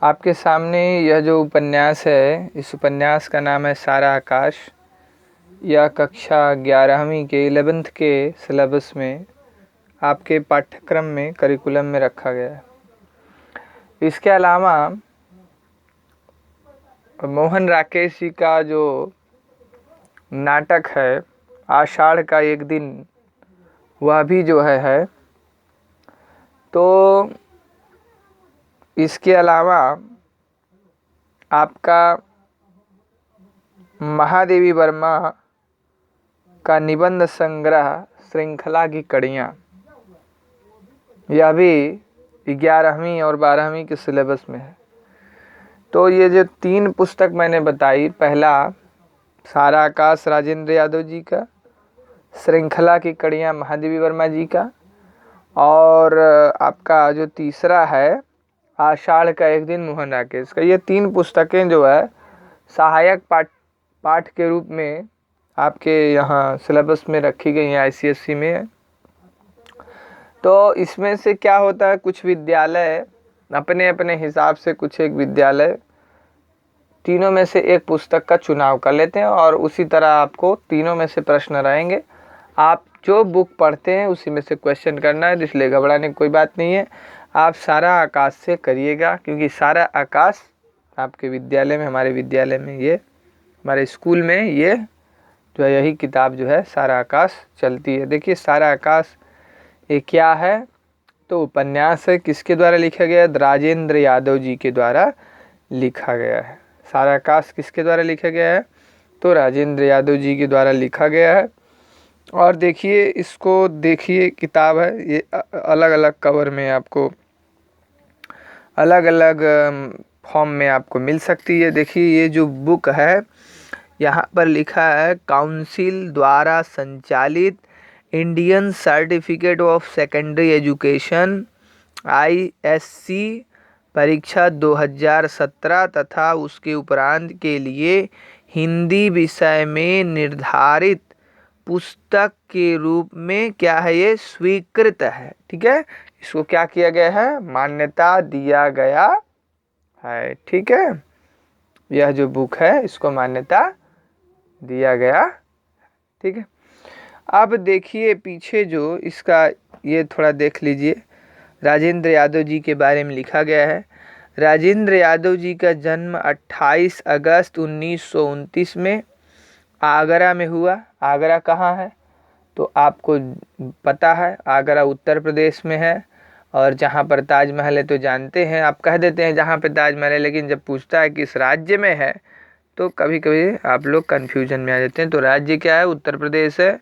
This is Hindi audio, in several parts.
आपके सामने यह जो उपन्यास है, इस उपन्यास का नाम है सारा आकाश। यह कक्षा 11वीं के 11th के सिलेबस में आपके पाठ्यक्रम में करिकुलम में रखा गया है। इसके अलावा मोहन राकेश जी का जो नाटक है आषाढ़ का एक दिन, वह भी जो है तो इसके अलावा आपका महादेवी वर्मा का निबंध संग्रह श्रृंखला की कड़ियाँ, यह भी 11वीं और 12वीं के सिलेबस में है। तो ये जो 3 पुस्तक मैंने बताई, पहला सारा आकाश राजेंद्र यादव जी का, श्रृंखला की कड़ियाँ महादेवी वर्मा जी का, और आपका जो तीसरा है आषाढ़ का एक दिन मोहन राकेश का। ये 3 पुस्तकें जो है सहायक पाठ के रूप में आपके यहाँ सिलेबस में रखी गई हैं आईसीएसई में। तो इसमें से क्या होता है, कुछ विद्यालय अपने अपने हिसाब से, कुछ एक विद्यालय तीनों में से एक पुस्तक का चुनाव कर लेते हैं और उसी तरह आपको तीनों में से प्रश्न रहेंगे। आप जो बुक पढ़ते हैं उसी में से क्वेश्चन करना है, इसलिए घबराने की कोई बात नहीं है। आप सारा आकाश से करिएगा, क्योंकि सारा आकाश आपके विद्यालय में, हमारे विद्यालय में, ये हमारे स्कूल में ये जो है यही किताब जो है सारा आकाश चलती है। देखिए सारा आकाश ये क्या है, तो उपन्यास है। किसके द्वारा लिखा गया है? राजेंद्र यादव जी के द्वारा लिखा गया है। सारा आकाश किसके द्वारा लिखा गया है? तो राजेंद्र यादव जी के द्वारा लिखा गया है। और देखिए इसको, देखिए किताब है ये अलग अलग कवर में आपको अलग अलग फॉर्म में आपको मिल सकती है। देखिए ये जो बुक है यहाँ पर लिखा है काउंसिल द्वारा संचालित Indian certificate of secondary education ISC परीक्षा 2017 तथा उसके उपरांत के लिए हिंदी विषय में निर्धारित पुस्तक के रूप में क्या है, ये स्वीकृत है। ठीक है, इसको क्या किया गया है? मान्यता दिया गया है। ठीक है, यह जो बुक है इसको मान्यता दिया गया। ठीक है, अब देखिए पीछे जो इसका, ये थोड़ा देख लीजिए। राजेंद्र यादव जी के बारे में लिखा गया है। राजेंद्र यादव जी का जन्म 28 अगस्त 1929 में आगरा में हुआ। आगरा कहाँ है? तो आपको पता है, आगरा उत्तर प्रदेश में है। और जहाँ पर ताजमहल है तो जानते हैं, आप कह देते हैं जहाँ पे ताजमहल है, लेकिन जब पूछता है किस राज्य में है तो कभी कभी आप लोग कन्फ्यूजन में आ जाते हैं। तो राज्य क्या है? उत्तर प्रदेश है।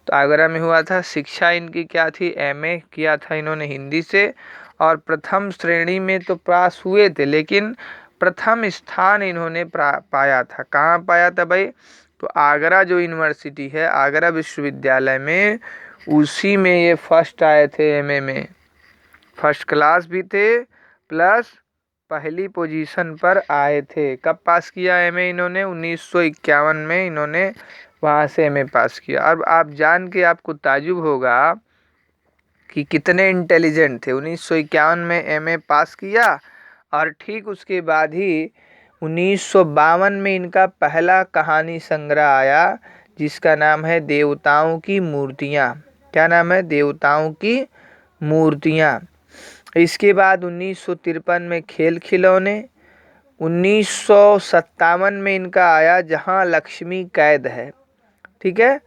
तो आगरा में हुआ था। शिक्षा इनकी क्या थी? MA किया था इन्होंने हिंदी से, और प्रथम श्रेणी में तो पास हुए थे, लेकिन प्रथम स्थान इन्होंने पाया था। कहाँ पाया था भाई? तो आगरा जो यूनिवर्सिटी है, आगरा विश्वविद्यालय में, उसी में ये फर्स्ट आए थे। MA में फर्स्ट क्लास भी थे, प्लस पहली पोजीशन पर आए थे। कब पास किया MA इन्होंने? 1951 में इन्होंने वहाँ से MA पास किया। अब आप जान के आपको ताजुब होगा कि कितने इंटेलिजेंट थे। 1951 में MA पास किया और ठीक उसके बाद ही 1952 में इनका पहला कहानी संग्रह आया, जिसका नाम है देवताओं की मूर्तियाँ। क्या नाम है? देवताओं की मूर्तियाँ। इसके बाद 1953 में खेल खिलौने। 1957 में इनका आया जहां लक्ष्मी कैद है। ठीक है,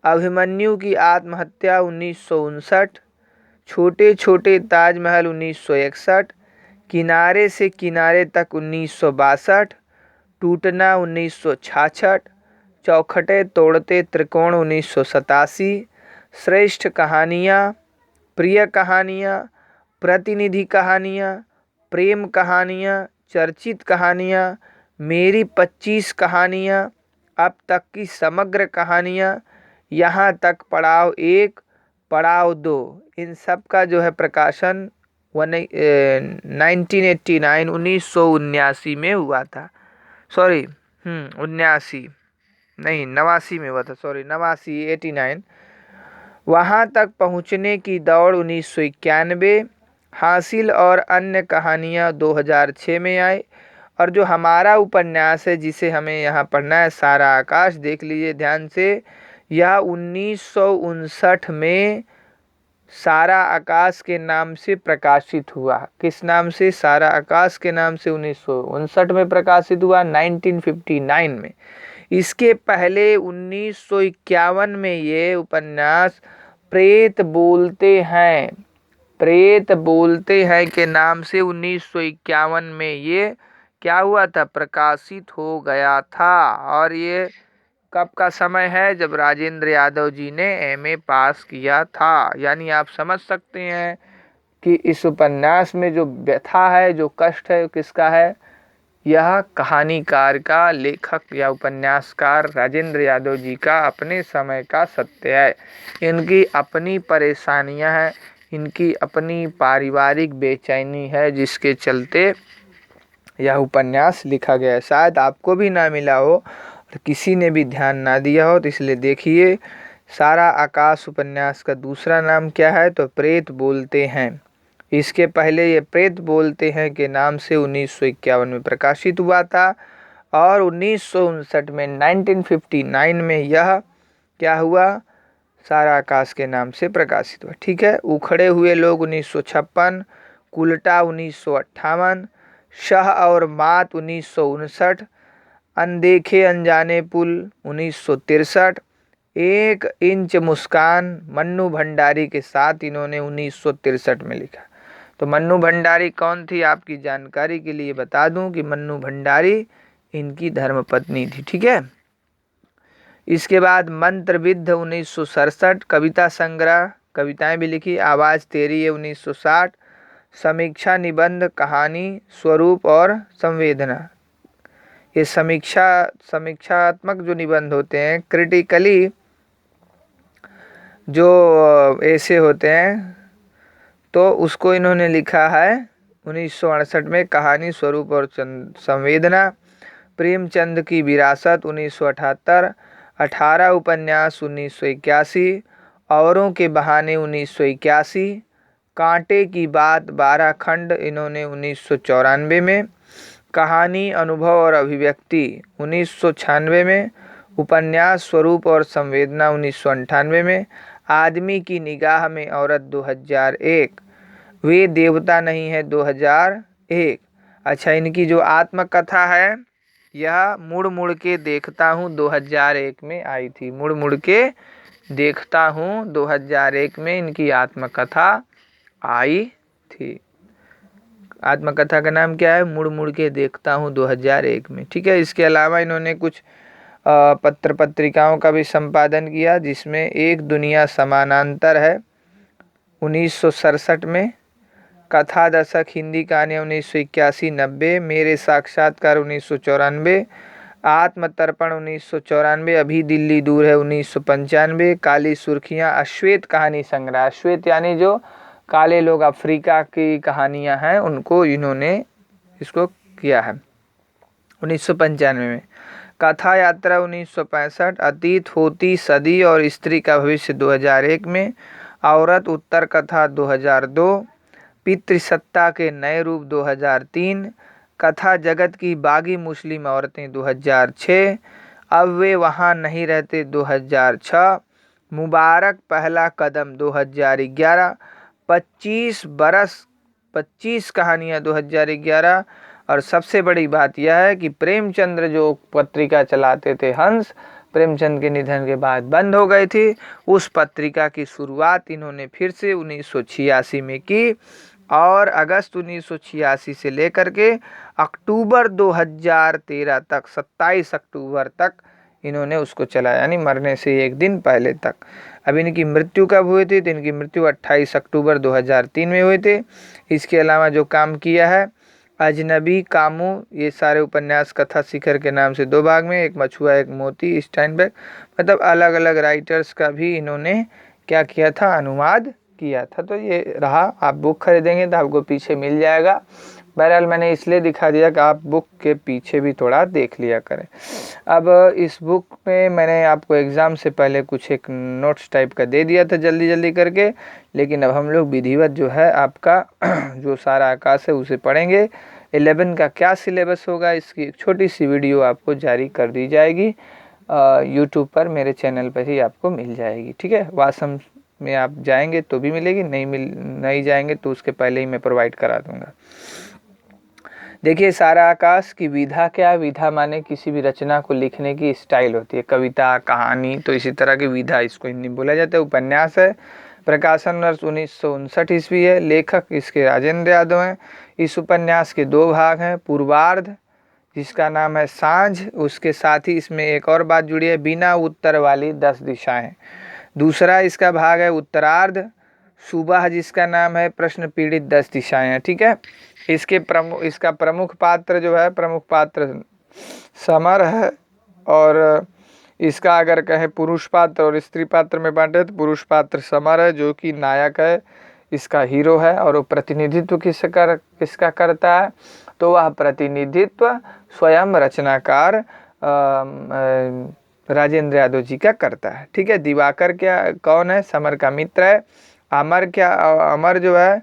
अभिमन्यु की आत्महत्या 1959, छोटे छोटे ताजमहल 1961, किनारे से किनारे तक 1962, टूटना 1966, चौखटे तोड़ते त्रिकोण 1987, श्रेष्ठ कहानियाँ, प्रिय कहानियाँ, प्रतिनिधि कहानियाँ, प्रेम कहानियाँ, चर्चित कहानियाँ, मेरी 25 कहानियाँ, अब तक की समग्र कहानियाँ, यहाँ तक पड़ाव 1, पड़ाव 2, इन सब का जो है प्रकाशन 1979 में हुआ था। सॉरी 89 नहीं 89 में हुआ था, सॉरी 89 वहाँ तक पहुँचने की दौड़ 1991, हासिल और अन्य कहानियाँ 2006 में आई। और जो हमारा उपन्यास है जिसे हमें यहाँ पढ़ना है, सारा आकाश, देख लीजिए ध्यान से, यह 1959 में सारा आकाश के नाम से प्रकाशित हुआ। किस नाम से? सारा आकाश के नाम से 1959 में प्रकाशित हुआ, 1959 में। इसके पहले 1951 में ये उपन्यास प्रेत बोलते हैं, प्रेत बोलते हैं के नाम से 1951 में ये क्या हुआ था? प्रकाशित हो गया था। और ये कब का समय है? जब राजेंद्र यादव जी ने एमए पास किया था। यानी आप समझ सकते हैं कि इस उपन्यास में जो व्यथा है, जो कष्ट है, किसका है? यह कहानीकार का, लेखक या उपन्यासकार राजेंद्र यादव जी का अपने समय का सत्य है। इनकी अपनी परेशानियां हैं, इनकी अपनी पारिवारिक बेचैनी है, जिसके चलते यह उपन्यास लिखा गया है। शायद आपको भी ना मिला हो, तो किसी ने भी ध्यान ना दिया हो, तो इसलिए देखिए सारा आकाश उपन्यास का दूसरा नाम क्या है? तो प्रेत बोलते हैं। इसके पहले ये प्रेत बोलते हैं के नाम से 1951 में प्रकाशित हुआ था। और 1959 में 1959 में यह क्या हुआ? सारा आकाश के नाम से प्रकाशित हुआ। ठीक है। उखड़े हुए लोग 1956, कुलटा 1958, शह और मात 1959, अनदेखे अनजाने पुल 1963, एक इंच मुस्कान मन्नू भंडारी के साथ इन्होंने 1963 में लिखा। तो मन्नू भंडारी कौन थी? आपकी जानकारी के लिए बता दूं कि मन्नू भंडारी इनकी धर्मपत्नी थी। ठीक है। इसके बाद मंत्रविद्ध 1967, कविता संग्रह, कविताएं भी लिखी, आवाज़ तेरी है 1960, समीक्षा निबंध, कहानी, स्वरूप और संवेदना। ये समीक्षात्मक जो निबंध होते हैं, क्रिटिकली जो ऐसे होते हैं, तो उसको इन्होंने लिखा है 1968 में। कहानी, स्वरूप और संवेदना। प्रेमचंद की विरासत 1978, 18 उपन्यास 1981, औरों के बहाने 1981, कांटे की बात 12 खंड इन्होंने 1994 में, कहानी, अनुभव और अभिव्यक्ति 1996 में, उपन्यास, स्वरूप और संवेदना 1998 में, आदमी की निगाह में औरत 2001, वे देवता नहीं है 2001। अच्छा, इनकी जो आत्मकथा है यह मुड़ मुड़ के देखता हूँ 2001 में आई थी। मुड़ मुड़ के देखता हूँ 2001 में इनकी आत्मकथा आई थी। आत्मकथा का नाम क्या है? मुड़ मुड़ के देखता हूँ 2001 में। ठीक है। इसके अलावा इन्होंने कुछ पत्र पत्रिकाओं का भी संपादन किया, जिसमें एक दुनिया समानांतर है 1967 में, कथा दशक हिंदी कहानियाँ 1981-90, मेरे साक्षात्कार 1994, आत्मतर्पण 1994, अभी दिल्ली दूर है 1995, काली सुर्खियाँ, अश्वेत कहानी संग्रह। अश्वेत यानी जो काले लोग अफ्रीका की कहानियां हैं, उनको इन्होंने इसको किया है 1995 में। कथा यात्रा 1965, अतीत होती सदी और स्त्री का भविष्य 2001 में, औरत उत्तर कथा 2002, पितृसत्ता के नए रूप 2003, कथा जगत की बागी मुस्लिम औरतें 2006, अब वे वहाँ नहीं रहते 2006, मुबारक पहला कदम 2011, 25 कहानियाँ 2011। और सबसे बड़ी बात यह है कि प्रेमचंद्र जो पत्रिका चलाते थे, हंस, प्रेमचंद के निधन के बाद बंद हो गई थी, उस पत्रिका की शुरुआत इन्होंने फिर से 1986 में की। और अगस्त 1986 से लेकर के अक्टूबर 2013 तक, 27 अक्टूबर तक इन्होंने उसको चलाया, यानी मरने से एक दिन पहले तक। अब इनकी मृत्यु कब हुई थी? तो इनकी मृत्यु 28 अक्टूबर 2003 में हुई थी। इसके अलावा जो काम किया है, अजनबी, कामू, ये सारे उपन्यास कथा शिखर के नाम से 2 भाग में, एक मछुआ एक मोती, स्टाइनबर्ग, मतलब अलग अलग राइटर्स का भी इन्होंने क्या किया था? अनुवाद किया था। तो ये रहा। आप बुक खरीदेंगे तो आपको पीछे मिल जाएगा। बहरहाल मैंने इसलिए दिखा दिया कि आप बुक के पीछे भी थोड़ा देख लिया करें। अब इस बुक में मैंने आपको एग्ज़ाम से पहले कुछ एक नोट्स टाइप का दे दिया था जल्दी जल्दी करके, लेकिन अब हम लोग विधिवत जो है आपका जो सारा आकाश है उसे पढ़ेंगे। 11 का क्या सिलेबस होगा इसकी एक छोटी सी वीडियो आपको जारी कर दी जाएगी, यूट्यूब पर मेरे चैनल पर ही आपको मिल जाएगी। ठीक है, वासम में आप जाएंगे तो भी मिलेगी, नहीं जाएंगे तो उसके पहले ही मैं प्रोवाइड करा दूंगा। देखिए, सारा आकाश की विधा क्या है? विधा माने किसी भी रचना को लिखने की स्टाइल होती है, कविता, कहानी, तो इसी तरह की विधा इसको हिंदी में बोला जाता है। उपन्यास है, प्रकाशन वर्ष 1959 ईस्वी है, लेखक इसके राजेंद्र यादव हैं। इस उपन्यास के 2 भाग हैं, पूर्वार्ध जिसका नाम है सांझ, उसके साथ ही इसमें एक और बात जुड़ी है, बिना उत्तर वाली 10 दिशाएं। दूसरा इसका भाग है उत्तरार्ध, सुबह जिसका नाम है प्रश्न पीड़ित 10 दिशाएं हैं। ठीक है, इसका प्रमुख पात्र जो है, प्रमुख पात्र समर है, और इसका अगर कहें पुरुष पात्र और स्त्री पात्र में बांटे तो पुरुष पात्र समर है जो कि नायक है, इसका हीरो है। और वो प्रतिनिधित्व किसका करता है? तो वह प्रतिनिधित्व स्वयं रचनाकार राजेंद्र यादव जी का करता है। ठीक है, दिवाकर क्या कौन है? समर का मित्र है। अमर जो है,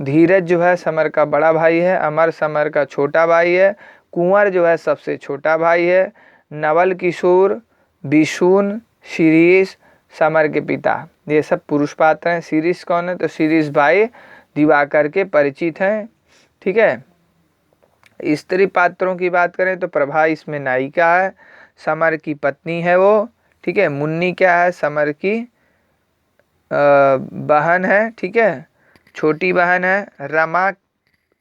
धीरज जो है समर का बड़ा भाई है, अमर समर का छोटा भाई है, कुंवर जो है सबसे छोटा भाई है, नवल किशोर, बिशुन, शिरीष समर के पिता, ये सब पुरुष पात्र हैं। शिरीष कौन है? तो शिरीष भाई दिवाकर के परिचित हैं। ठीक है, स्त्री पात्रों की बात करें तो प्रभा इसमें नायिका है, समर की पत्नी है वो। ठीक है, मुन्नी क्या है? समर की बहन है। ठीक है, छोटी बहन है। रमा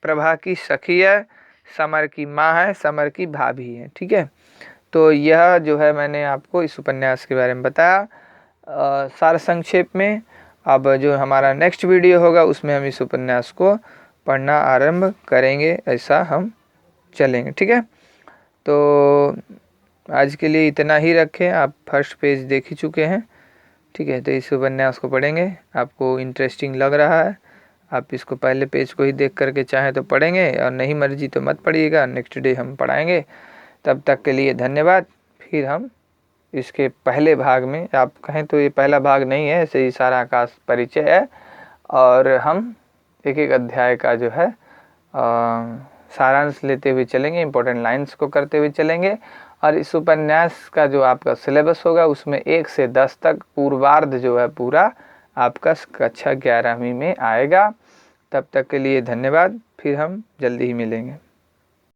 प्रभा की सखी है, समर की माँ है, समर की भाभी है। ठीक है, तो यह जो है मैंने आपको इस उपन्यास के बारे में बताया सार संक्षेप में। अब जो हमारा नेक्स्ट वीडियो होगा उसमें हम इस उपन्यास को पढ़ना आरंभ करेंगे, ऐसा हम चलेंगे। ठीक है, तो आज के लिए इतना ही रखें। आप फर्स्ट पेज देख ही चुके हैं। ठीक है, तो इस उपन्यास को पढ़ेंगे, आपको इंटरेस्टिंग लग रहा है आप इसको पहले पेज को ही देख करके चाहें तो पढ़ेंगे, और नहीं मर्जी तो मत पढ़िएगा, नेक्स्ट डे हम पढ़ाएंगे। तब तक के लिए धन्यवाद। फिर हम इसके पहले भाग में, आप कहें तो ये पहला भाग नहीं है, ऐसे ही सारा आकाश परिचय है, और हम एक एक अध्याय का जो है सारांश लेते हुए चलेंगे, इंपॉर्टेंट लाइंस को करते हुए चलेंगे। और इस उपन्यास का जो आपका सिलेबस होगा उसमें 1 से 10 तक पूर्वार्ध जो है पूरा आपका कक्षा 11वीं में आएगा। तब तक के लिए धन्यवाद, फिर हम जल्दी ही मिलेंगे।